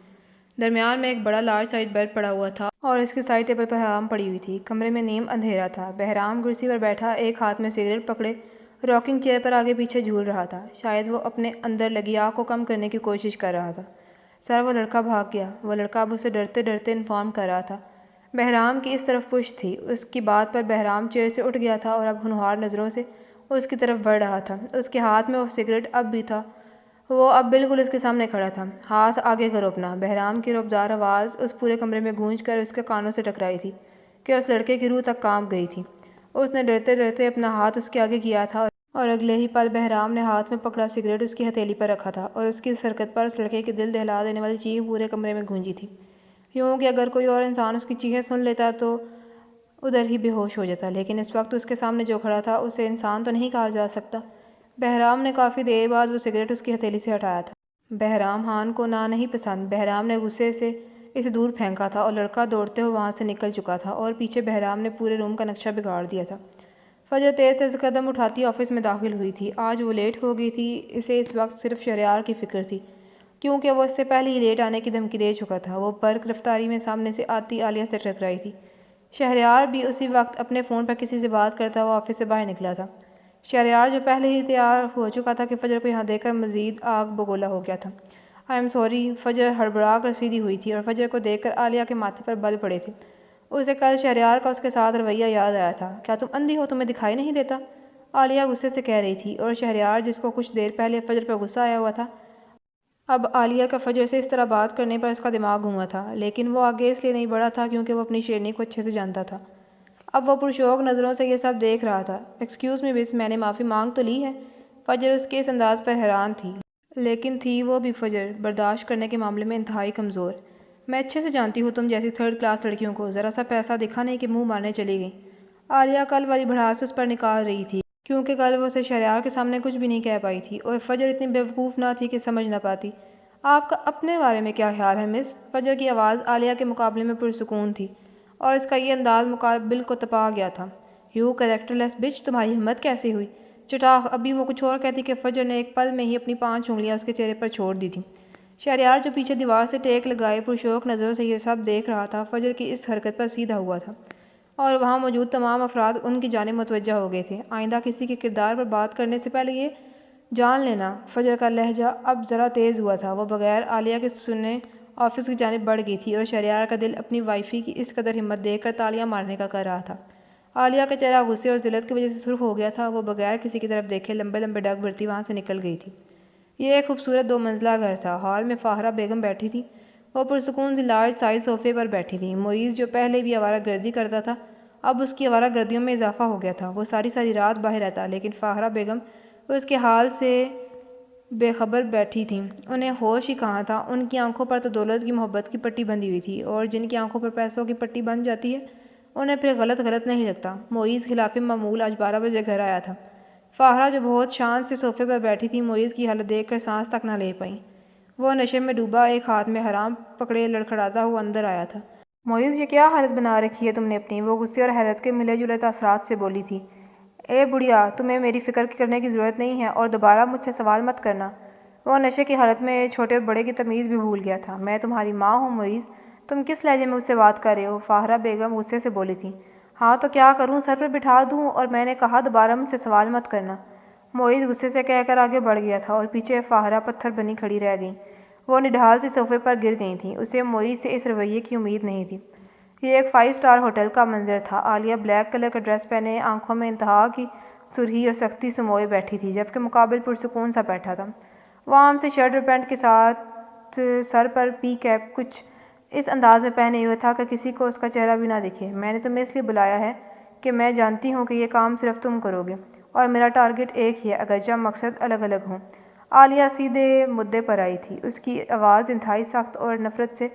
درمیان میں ایک بڑا لارج سائز بیڈ پڑا ہوا تھا، اور اس کے سائڈ ٹیبل پر حرام پڑی ہوئی تھی۔ کمرے میں نیم اندھیرا تھا۔ بہرام کرسی پر بیٹھا ایک ہاتھ میں سگریٹ پکڑے راکنگ چیئر پر آگے پیچھے جھول رہا تھا، شاید وہ اپنے اندر لگی آگ کو کم کرنے کی کوشش کر رہا تھا۔ سر، وہ لڑکا بھاگ گیا، وہ لڑکا اب اسے ڈرتے ڈرتے انفارم کر رہا تھا۔ بہرام کی اس طرف پشت تھی۔ اس کی بات پر بہرام چیئر سے اٹھ گیا تھا اور اب ہونہار نظروں سے اس کی طرف بڑھ رہا تھا۔ اس کے ہاتھ میں وہ سگریٹ اب بھی تھا، وہ اب بالکل اس کے سامنے کھڑا تھا۔ ہاتھ آگے کرو اپنا۔ بہرام کی رعبدار آواز اس پورے کمرے میں گونج کر اس کے کانوں سے ٹکرائی تھی کہ اس لڑکے کی روح تک کانپ گئی تھی۔ اس نے ڈرتے ڈرتے اپنا ہاتھ اس کے آگے کیا تھا، اور اگلے ہی پل بہرام نے ہاتھ میں پکڑا سگریٹ اس کی ہتھیلی پر رکھا تھا، اور اس کی اس حرکت پر اس لڑکے کی دل دہلا دینے والی چیخ پورے کمرے میں گونجی تھی، یوں کہ اگر کوئی اور انسان اس کی چیخیں سن لیتا تو ادھر ہی بے ہوش ہو جاتا، لیکن اس وقت اس کے سامنے جو کھڑا تھا اسے انسان تو نہیں کہا جا سکتا۔ بہرام نے کافی دیر بعد وہ سگریٹ اس کی ہتھیلی سے ہٹایا تھا۔ بہرام خان کو نہ نہیں پسند۔ بہرام نے غصے سے اسے دور پھینکا تھا، اور لڑکا دوڑتے ہوئے وہاں سے نکل چکا تھا، اور پیچھے بہرام نے پورے روم کا نقشہ بگاڑ دیا تھا۔ فجر تیز تیز قدم اٹھاتی آفس میں داخل ہوئی تھی۔ آج وہ لیٹ ہو گئی تھی۔ اسے اس وقت صرف شہریار کی فکر تھی، کیونکہ وہ اس سے پہلے ہی لیٹ آنے کی دھمکی دے چکا تھا۔ وہ برق رفتاری میں سامنے سے آتی عالیہ سے ٹکرائی تھی۔ شہریار بھی اسی وقت اپنے فون پر کسی سے بات کرتا ہوا آفس سے باہر نکلا تھا۔ شہریار جو پہلے ہی تیار ہو چکا تھا کہ فجر کو یہاں دیکھ کر مزید آگ بگولا ہو گیا تھا۔ I am sorry. فجر ہڑبڑا کر سیدھی ہوئی تھی، اور فجر کو دیکھ کر عالیہ کے ماتھے پر بل پڑے تھے۔ اسے کل شہریار کا اس کے ساتھ رویہ یاد آیا تھا۔ کیا تم اندھی ہو، تمہیں دکھائی نہیں دیتا؟ عالیہ غصے سے کہہ رہی تھی، اور شہریار جس کو کچھ دیر پہلے فجر پر غصہ آیا ہوا تھا، اب عالیہ کا فجر سے اس طرح بات کرنے پر اس کا دماغ گھوما تھا، لیکن وہ آگے اس لیے نہیں بڑھا تھا کیونکہ وہ اپنی شیرنی کو اچھے سے جانتا تھا۔ اب وہ پرشوق نظروں سے یہ سب دیکھ رہا تھا۔ ایکسکیوز می مس، میں نے معافی مانگ تو لی ہے؟ فجر اس کے اس انداز پر حیران تھی، لیکن تھی وہ بھی فجر برداشت کرنے کے معاملے میں انتہائی کمزور۔ میں اچھے سے جانتی ہوں تم جیسی تھرڈ کلاس لڑکیوں کو، ذرا سا پیسہ دکھا نہیں کہ منہ مارنے چلی گئی۔ عالیہ کل والی بھڑاس اس پر نکال رہی تھی، کیونکہ کل وہ اسے شہریار کے سامنے کچھ بھی نہیں کہہ پائی تھی، اور فجر اتنی بیوقوف نہ تھی کہ سمجھ نہ پاتی۔ آپ کا اپنے بارے میں کیا خیال ہے مس؟ فجر کی آواز عالیہ کے مقابلے میں پرسکون تھی، اور اس کا یہ انداز مقابل کو تپا گیا تھا۔ یو کریکٹر لیس بچ، تمہاری ہمت کیسے ہوئی؟ چٹاخ! ابھی وہ کچھ اور کہتی کہ فجر نے ایک پل میں ہی اپنی 5 انگلیاں اس کے چہرے پر چھوڑ دی تھیں۔ شہریار جو پیچھے دیوار سے ٹیک لگائے پرشوق نظروں سے یہ سب دیکھ رہا تھا، فجر کی اس حرکت پر سیدھا ہوا تھا، اور وہاں موجود تمام افراد ان کی جانب متوجہ ہو گئے تھے۔ آئندہ کسی کے کردار پر بات کرنے سے پہلے یہ جان لینا۔ فجر کا لہجہ اب ذرا تیز ہوا تھا، وہ بغیر عالیہ کے سنے آفس کی جانب بڑھ گئی تھی، اور شہریار کا دل اپنی وائفی کی اس قدر ہمت دیکھ کر تالیاں مارنے کا کر رہا تھا۔ عالیہ کا چہرہ غصے اور ذلت کی وجہ سے سرخ ہو گیا تھا، وہ بغیر کسی کی طرف دیکھے لمبے لمبے ڈگ بھرتی وہاں سے نکل گئی تھی۔ یہ ایک خوبصورت 2 منزلہ گھر تھا۔ ہال میں فاہرہ بیگم بیٹھی تھی، وہ پرسکون سی لارج سائز صوفے پر بیٹھی تھی۔ معیز جو پہلے بھی آوارہ گردی کرتا تھا، اب اس کی آوارہ گردیوں میں اضافہ ہو گیا تھا۔ وہ ساری ساری رات باہر رہتا، لیکن فاہرہ بیگم اس کے حال سے بے خبر بیٹھی تھیں۔ انہیں ہوش ہی کہاں تھا۔ ان کی آنکھوں پر تو دولت کی محبت کی پٹی بندھی ہوئی تھی، اور جن کی آنکھوں پر پیسوں کی پٹی بندھ جاتی ہے انہیں پھر غلط نہیں لگتا۔ معیز خلاف معمول آج 12 بجے گھر آیا تھا۔ فاہرہ جو بہت شان سے صوفے پر بیٹھی تھی، معیز کی حالت دیکھ کر سانس تک نہ لے پائیں۔ وہ نشے میں ڈوبا، ایک ہاتھ میں حرام پکڑے لڑکھڑاتا ہوا اندر آیا تھا۔ معیز، یہ کیا حالت بنا رکھی ہے تم نے اپنی؟ وہ غصے اور حیرت کے ملے جلے تاثرات سے بولی تھی۔ اے بڑھیا، تمہیں میری فکر کرنے کی ضرورت نہیں ہے، اور دوبارہ مجھ سے سوال مت کرنا۔ وہ نشے کی حالت میں چھوٹے اور بڑے کی تمیز بھی بھول گیا تھا۔ میں تمہاری ماں ہوں معیز، تم کس لہجے میں مجھ سے بات کر رہے ہو؟ فاہرہ بیگم غصے سے بولی تھی۔ ہاں تو کیا کروں، سر پر بٹھا دوں؟ اور میں نے کہا دوبارہ مجھ سے سوال مت کرنا۔ معیز غصے سے کہہ کر آگے بڑھ گیا تھا، اور پیچھے فاہرہ پتھر بنی کھڑی رہ گئیں۔ وہ نڈھال سی صوفے پر گر گئی تھیں۔ اسے معیز سے اس رویے کی امید نہیں تھی۔ یہ ایک 5 اسٹار ہوٹل کا منظر تھا۔ عالیہ بلیک کلر کا ڈریس پہنے آنکھوں میں انتہا کی سرخی اور سختی سموئے بیٹھی تھی، جبکہ مقابل پرسکون سا بیٹھا تھا۔ وہ عام سے شرٹ اور پینٹ کے ساتھ سر پر پی کیپ کچھ اس انداز میں پہنے ہوئے تھا کہ کسی کو اس کا چہرہ بھی نہ دکھے۔ میں نے تمہیں اس لیے بلایا ہے کہ میں جانتی ہوں کہ یہ کام صرف تم کرو گے، اور میرا ٹارگٹ ایک ہی ہے، اگرچہ مقصد الگ الگ ہوں۔ عالیہ سیدھے مدعے پر آئی تھی، اس کی آواز انتہائی سخت اور نفرت سے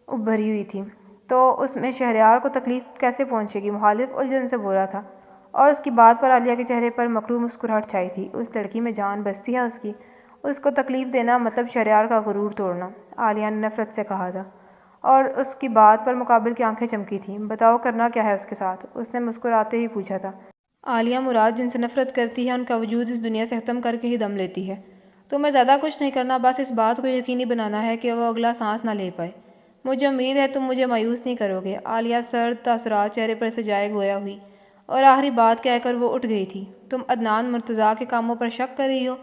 بھری ہوئی تھی۔ تو اس میں شہریار کو تکلیف کیسے پہنچے گی؟ مخالف الجھن سے بولا تھا، اور اس کی بات پر عالیہ کے چہرے پر مکروہ مسکراہٹ چھائی تھی۔ اس لڑکی میں جان بستی ہے اس کی، اس کو تکلیف دینا مطلب شہریار کا غرور توڑنا، عالیہ نے نفرت سے کہا تھا، اور اس کی بات پر مقابل کی آنکھیں چمکی تھیں۔ بتاؤ کرنا کیا ہے اس کے ساتھ؟ اس نے مسکراتے ہی پوچھا تھا۔ عالیہ مراد جن سے نفرت کرتی ہے، ان کا وجود اس دنیا سے ختم کر کے ہی دم لیتی ہے۔ تمہیں زیادہ کچھ نہیں کرنا، بس اس بات کو یقینی بنانا ہے کہ وہ اگلا سانس نہ لے پائے۔ مجھے امید ہے تم مجھے مایوس نہیں کرو گے۔ عالیہ سرد تاثرات چہرے پر سے جائے گویا ہوئی، اور آخری بات کہہ کر وہ اٹھ گئی تھی۔ تم عدنان مرتضیٰ کے کاموں پر شک کر رہی ہو؟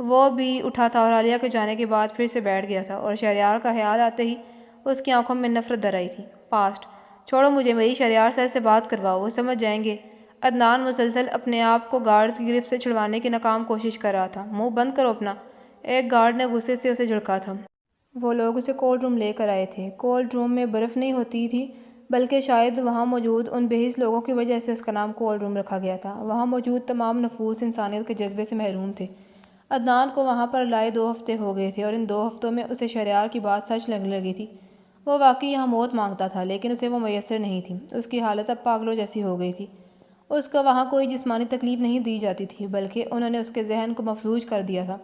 وہ بھی اٹھا تھا، اور عالیہ کے جانے کے بعد پھر سے بیٹھ گیا تھا، اور شہریار کا خیال آتے ہی اس کی آنکھوں میں نفرت در آئی تھی۔ پاسٹ چھوڑو مجھے، میری شہریار سر سے بات کرواؤ، وہ سمجھ جائیں گے۔ عدنان مسلسل اپنے آپ کو گارڈز کی گرفت سے چھڑوانے کی ناکام کوشش کر رہا تھا۔ منہ بند کرو اپنا، ایک گارڈ نے غصے سے اسے جھڑکا تھا۔ وہ لوگ اسے کولڈ روم لے کر آئے تھے۔ کولڈ روم میں برف نہیں ہوتی تھی، بلکہ شاید وہاں موجود ان بے حس لوگوں کی وجہ سے اس کا نام کولڈ روم رکھا گیا تھا۔ وہاں موجود تمام نفوس انسانیت کے جذبے سے محروم تھے۔ عدنان کو وہاں پر لائے 2 ہفتے ہو گئے تھے، اور ان 2 ہفتوں میں اسے شہریار کی بات سچ لگنے لگی تھی۔ وہ واقعی یہاں موت مانگتا تھا، لیکن اسے وہ میسر نہیں تھی۔ اس کی حالت اب پاگلوں جیسی ہو گئی تھی۔ اس کو وہاں کوئی جسمانی تکلیف نہیں دی جاتی تھی، بلکہ انہوں نے اس کے ذہن کو مفلوج کر دیا تھا۔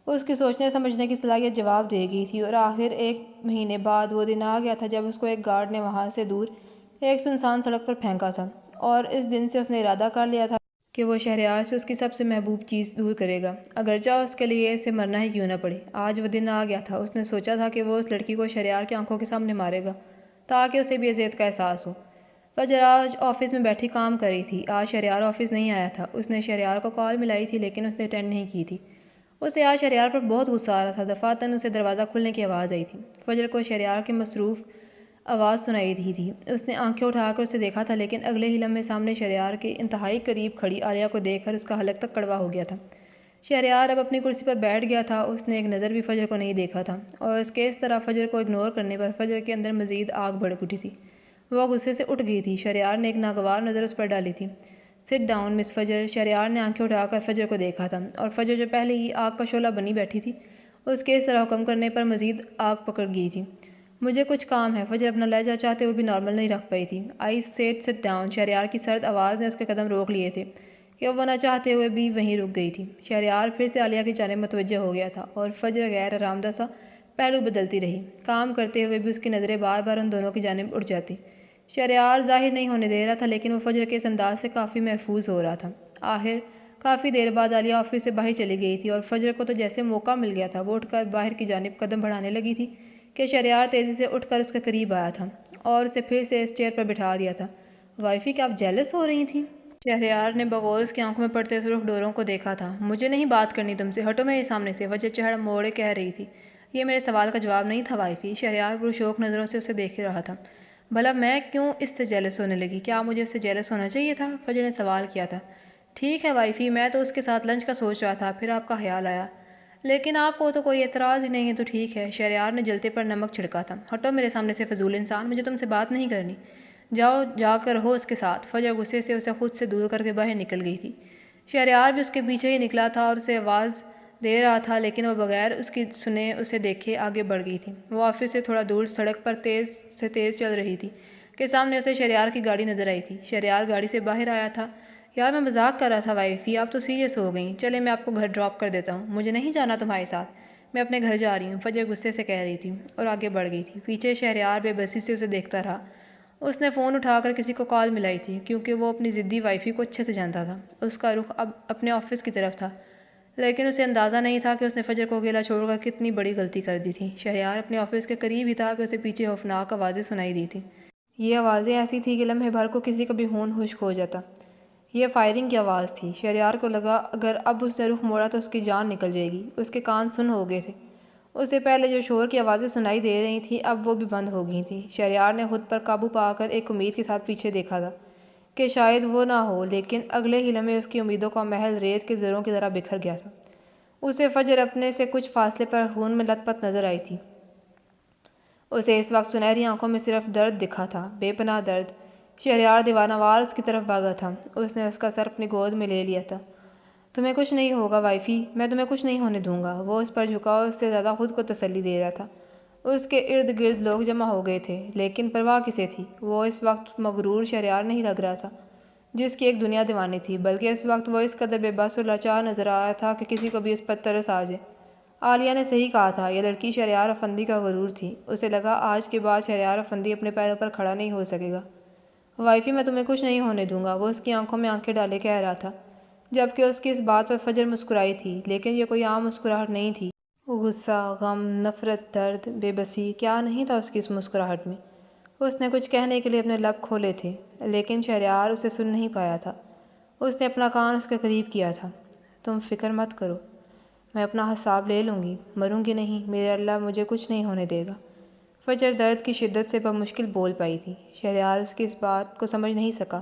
اس کی سوچنے سمجھنے کی صلاحیت جواب دے گئی تھی، اور آخر 1 مہینے بعد وہ دن آ گیا تھا جب اس کو ایک گارڈ نے وہاں سے دور ایک سنسان سڑک پر پھینکا تھا، اور اس دن سے اس نے ارادہ کر لیا تھا کہ وہ شہریار سے اس کی سب سے محبوب چیز دور کرے گا، اگرچہ اس کے لیے اسے مرنا ہی کیوں نہ پڑے۔ آج وہ دن آ گیا تھا۔ اس نے سوچا تھا کہ وہ اس لڑکی کو شہریار کی آنکھوں کے سامنے مارے گا، تاکہ اسے بھی اذیت کا احساس ہو۔ فجر آج آفس میں بیٹھی کام کر رہی تھی۔ آج شہریار آفس نہیں آیا تھا۔ اس نے شہریار کو کال ملائی تھی، لیکن اس نے اٹینڈ نہیں کی تھی۔ اسے آج شہریار پر بہت غصہ آ رہا تھا۔ دفعتاً اسے دروازہ کھلنے کی آواز آئی تھی۔ فجر کو شہریار کی مصروف آواز سنائی دی تھی۔ اس نے آنکھیں اٹھا کر اسے دیکھا تھا، لیکن اگلے ہی لمحے سامنے شہریار کے انتہائی قریب کھڑی عالیہ کو دیکھ کر اس کا حلق تک کڑوا ہو گیا تھا۔ شہریار اب اپنی کرسی پر بیٹھ گیا تھا۔ اس نے ایک نظر بھی فجر کو نہیں دیکھا تھا، اور اس کے اس طرح فجر کو اگنور کرنے پر فجر کے اندر مزید آگ بھڑک اٹھی تھی۔ وہ غصے سے اٹھ گئی تھی۔ شہریار نے ایک ناگوار نظر اس پر ڈالی تھی۔ سٹ ڈاؤن مس فجر۔ شہریار نے آنکھیں اٹھا کر فجر کو دیکھا تھا، اور فجر جو پہلے ہی آگ کا شعلہ بنی بیٹھی تھی، اس کے اس طرح حکم کرنے پر مزید آگ پکڑ گئی تھی۔ مجھے کچھ کام ہے۔ فجر اپنا لہجہ چاہتے ہوئے بھی نارمل نہیں رکھ پائی تھی۔ I said sit down. Shahryar کی سرد آواز نے اس کے قدم روک لیے تھے کہ وہ نہ چاہتے ہوئے بھی وہیں رک گئی تھی۔ شہریار پھر سے عالیہ کی جانب متوجہ ہو گیا تھا، اور فجر غیر آرامدہ سا پہلو بدلتی رہی۔ کام کرتے ہوئے بھی اس کی نظریں بار بار ان دونوں کی جانب اٹھ جاتی۔ شہریار ظاہر نہیں ہونے دے رہا تھا، لیکن وہ فجر کے اس انداز سے کافی محفوظ ہو رہا تھا۔ آخر کافی دیر بعد عالیہ آفس سے باہر چلی گئی تھی، اور فجر کو تو جیسے موقع مل گیا تھا، وہ اٹھ کر باہر کی جانب قدم بڑھانے لگی تھی کہ شہریار تیزی سے اٹھ کر اس کے قریب آیا تھا اور اسے پھر سے اس چیئر پر بٹھا دیا تھا۔ وائفی، کیا آپ جیلس ہو رہی تھیں؟ شہریار نے بغور اس کی آنکھوں میں پڑتے سرخ ڈوروں کو دیکھا تھا۔ مجھے نہیں بات کرنی تم سے، ہٹو میرے سامنے سے، فجر چہرہ موڑے کہہ رہی تھی۔ یہ میرے سوال کا جواب نہیں تھا وائفی۔ شہریار پرشوق نظروں سے اسے دیکھ رہا تھا۔ بھلا میں کیوں اس سے جیلس ہونے لگی؟ کیا مجھے اس سے جیلس ہونا چاہیے تھا؟ فجر نے سوال کیا تھا۔ ٹھیک ہے وائفی، میں تو اس کے ساتھ لنچ کا سوچ رہا تھا، پھر آپ کا خیال آیا۔ لیکن آپ کو تو کوئی اعتراض ہی نہیں ہے تو ٹھیک ہے۔ شہریار نے جلتے پر نمک چھڑکا تھا۔ ہٹو میرے سامنے سے فضول انسان، مجھے تم سے بات نہیں کرنی۔ جاؤ جا کر رہو اس کے ساتھ۔ فجر غصے سے اسے خود سے دور کر کے باہر نکل گئی تھی۔ شہریار بھی اس کے پیچھے ہی نکلا تھا اور اسے آواز دے رہا تھا، لیکن وہ بغیر اس کی سنے اسے دیکھے آگے بڑھ گئی تھی۔ وہ آفس سے تھوڑا دور سڑک پر تیز سے تیز چل رہی تھی کہ سامنے اسے شہریار کی گاڑی نظر آئی تھی۔ شہریار گاڑی سے باہر آیا تھا۔ یار میں مذاق کر رہا تھا وائفی، آپ تو سیریس ہو گئیں۔ چلے میں آپ کو گھر ڈراپ کر دیتا ہوں۔ مجھے نہیں جانا تمہارے ساتھ، میں اپنے گھر جا رہی ہوں، فجر غصے سے کہہ رہی تھی اور آگے بڑھ گئی تھی۔ پیچھے شہریار بے بسی سے اسے دیکھتا رہا۔ اس نے فون اٹھا کر کسی کو کال ملائی تھی، کیونکہ وہ اپنی ضدی وائفی کو اچھے سے جانتا تھا۔ اس کا رخ اب اپنے آفس کی طرف تھا، لیکن اسے اندازہ نہیں تھا کہ اس نے فجر کو اکیلا چھوڑ کر کتنی بڑی غلطی کر دی تھی۔ شہریار اپنے آفس کے قریب ہی تھا کہ اسے پیچھے خوفناک آوازیں سنائی دی تھیں۔ یہ آوازیں ایسی تھیں کہ لمحے بھر کو کسی کا بھی ہون خشک ہو جاتا۔ یہ فائرنگ کی آواز تھی۔ شہریار کو لگا اگر اب اس نے رخ موڑا تو اس کی جان نکل جائے گی۔ اس کے کان سن ہو گئے تھے۔ اسے پہلے جو شور کی آوازیں سنائی دے رہی تھیں اب وہ بھی بند ہو گئی تھیں۔ شہریار نے خود پر قابو پا کر ایک امید کے ساتھ پیچھے دیکھا تھا کہ شاید وہ نہ ہو، لیکن اگلے ہی لمحے اس کی امیدوں کا محل ریت کے زروں کی طرح بکھر گیا تھا۔ اسے فجر اپنے سے کچھ فاصلے پر خون میں لت پت نظر آئی تھی۔ اسے اس وقت سنہری آنکھوں میں صرف درد دکھا تھا، بے پناہ درد۔ شہریار دیوانہ وار اس کی طرف بھاگا تھا۔ اس نے اس کا سر اپنی گود میں لے لیا تھا۔ تمہیں کچھ نہیں ہوگا وائفی، میں تمہیں کچھ نہیں ہونے دوں گا۔ وہ اس پر جھکا اور اس سے زیادہ خود کو تسلی دے رہا تھا۔ اس کے ارد گرد لوگ جمع ہو گئے تھے، لیکن پرواہ کسے تھی؟ وہ اس وقت مغرور شہریار نہیں لگ رہا تھا جس کی ایک دنیا دیوانی تھی، بلکہ اس وقت وہ اس قدر بے بس اور لاچار نظر آ رہا تھا کہ کسی کو بھی اس پر ترس آ جائے۔ عالیہ نے صحیح کہا تھا، یہ لڑکی شہریار افندی کا غرور تھی۔ اسے لگا آج کے بعد شہریار افندی اپنے پیروں پر کھڑا نہیں ہو سکے گا۔ وائفی، میں تمہیں کچھ نہیں ہونے دوں گا، وہ اس کی آنکھوں میں آنکھیں ڈالے کہہ رہا تھا، جبکہ اس کی اس بات پر فجر مسکرائی تھی، لیکن یہ کوئی عام مسکراہٹ نہیں تھی۔ غصہ، غم، نفرت، درد، بے بسی، کیا نہیں تھا اس کی اس مسکراہٹ میں؟ اس نے کچھ کہنے کے لیے اپنے لب کھولے تھے، لیکن شہریار اسے سن نہیں پایا تھا۔ اس نے اپنا کان اس کے قریب کیا تھا۔ تم فکر مت کرو، میں اپنا حساب لے لوں گی، مروں گی نہیں، میرے اللہ مجھے کچھ نہیں ہونے دے گا۔ فجر درد کی شدت سے بمشکل بول پائی تھی۔ شہریار اس کی اس بات کو سمجھ نہیں سکا۔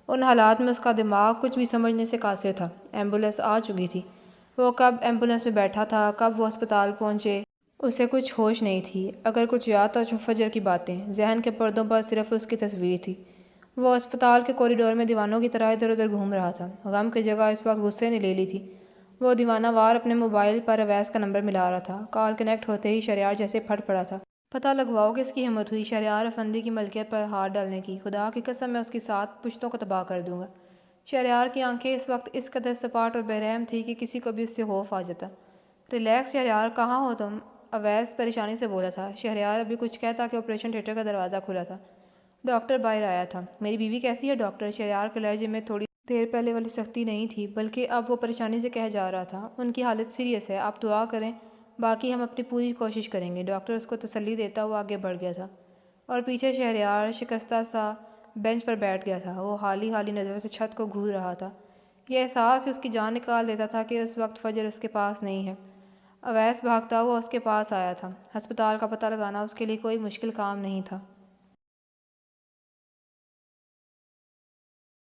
ان حالات میں اس کا دماغ کچھ بھی سمجھنے سے قاصر تھا۔ ایمبولینس آ چکی تھی۔ وہ کب ایمبولینس میں بیٹھا تھا، کب وہ اسپتال پہنچے، اسے کچھ ہوش نہیں تھی۔ اگر کچھ یاد تھا تو فجر کی باتیں، ذہن کے پردوں پر صرف اس کی تصویر تھی۔ وہ اسپتال کے کوریڈور میں دیوانوں کی طرح ادھر ادھر گھوم رہا تھا۔ غم کی جگہ اس وقت غصے نے لے لی تھی۔ وہ دیوانہ وار اپنے موبائل پر اویس کا نمبر ملا رہا تھا۔ کال کنیکٹ ہوتے ہی شہریار جیسے پھٹ پڑا تھا۔ پتہ لگواؤ کہ اس کی ہمت ہوئی شہریار افندی کی ملکیت پر ہاتھ ڈالنے کی؟ خدا کی قسم میں اس کی 7 پشتوں کو تباہ کر دوں گا۔ شہریار کی آنکھیں اس وقت اس قدر سپاٹ اور بے رحم تھی کہ کسی کو بھی اس سے خوف آ جاتا۔ ریلیکس شہریار، کہاں ہو تم؟ اویس پریشانی سے بولا تھا۔ شہریار ابھی کچھ کہتا کہ آپریشن تھیٹر کا دروازہ کھلا تھا۔ ڈاکٹر باہر آیا تھا۔ میری بیوی کیسی ہے ڈاکٹر؟ شہریار کے لہجے میں تھوڑی دیر پہلے والی سختی نہیں تھی، بلکہ اب وہ پریشانی سے کہہ جا رہا تھا۔ ان کی حالت سیریس ہے، آپ دعا کریں، باقی ہم اپنی پوری کوشش کریں گے۔ ڈاکٹر اس کو تسلی دیتا ہوا آگے بڑھ گیا تھا، اور پیچھے شہریار شکستہ سا بینچ پر بیٹھ گیا تھا۔ وہ حالی حالی نظروں سے چھت کو گھور رہا تھا۔ یہ احساس اس کی جان نکال دیتا تھا کہ اس وقت فجر اس کے پاس نہیں ہے۔ اویس بھاگتا ہوا اس کے پاس آیا تھا۔ ہسپتال کا پتہ لگانا اس کے لیے کوئی مشکل کام نہیں تھا۔